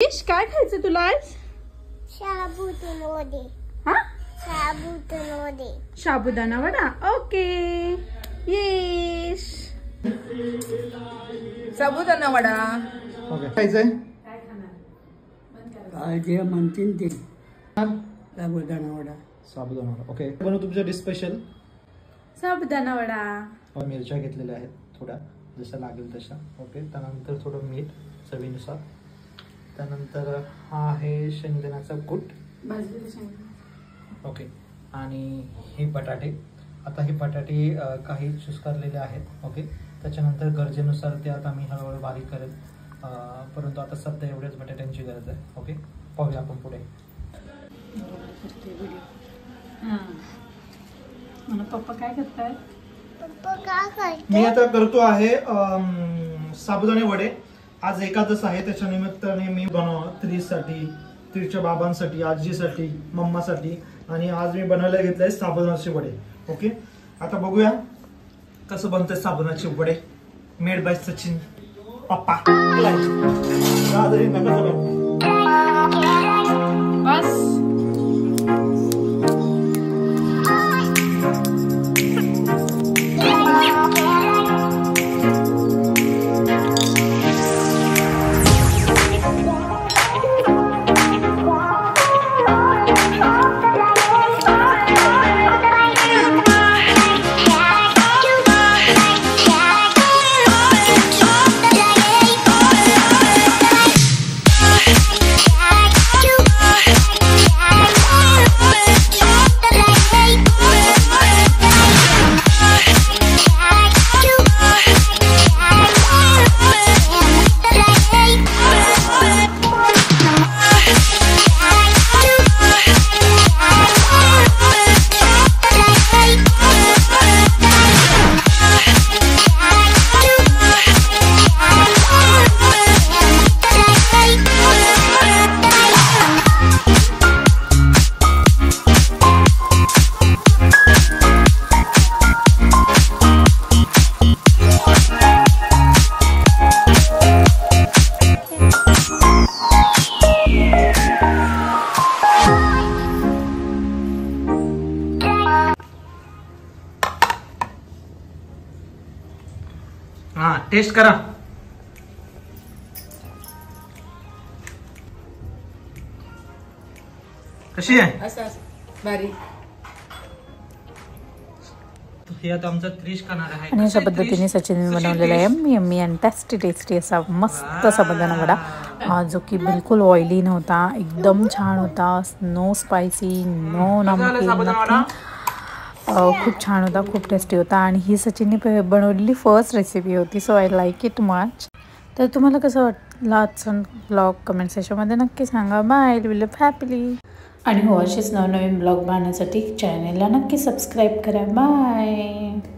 Fish काय खायचं तुला आज? साबुदाणा हा साबुदाणा sabudana vada. Okay yes sabudana vada. Okay खायचंय जे म्हणतील ते साबुदाणा वडा. साबुदाणा वडा. ओके बनवू तुमच्या डिश स्पेशल साबुदाणा वडा. मिरच्या घेतलेल्या आहेत थोड्या जशा लागेल तशा. ओके त्यानंतर थोडं मीठ चवीनुसार. त्यानंतर हा आहे शेंगदाण्याचा कूट. ओके आणि हे बटाटे. आता हे बटाटे काही चुस्कारलेले आहेत. ओके त्याच्यानंतर गरजेनुसार ते आता मी हळूहळू बारीक करेल. परंतु आता सध्या एवढ्याच बटाट्यांची गरज आहे. ओके पाहूया आपण पुढे. पप्पा काय करताय? पप्पा काय करते? मी आता करतो आहे साबुदाणे वडे. आज एकादश आहे त्याच्या निमित्ताने मी बनवणार त्रीसाठी, त्रीच्या बाबांसाठी, आजीसाठी, मम्मासाठी आणि आज मी बनवायला घेतलंय साबुदाण्याचे वडे. ओके आता बघूया कसं बनतंय साबुदाण्याचे वडे. मेड बाय सचिन पप्पा. बस हा टेस्ट करा. कशी आहे? बारीक. हे आता आमचा त्रिश खाणार आहे. आणि अशा पद्धतीने सचिन बनवलेला आहे यम्मी यम्मी अँड टेस्टी असा मस्त साबुदाणा वडा जो की बिलकुल ऑइली नव्हता. एकदम छान होता. नो स्पायसी, नो नमकीन, नथिंग. खूप छान होता, खूप टेस्टी होता. आणि ही सचिनने बनवलेली फर्स्ट रेसिपी होती. So I like it much. तर तुम्हाला कसं वाटलं आजचा ब्लॉग कमेंट सेक्शनमध्ये नक्की सांगा. बाय. Will live happily. आणि हो असेच नवनवीन ब्लॉग पाहण्यासाठी चॅनेलला नक्की सबस्क्राईब करा. बाय.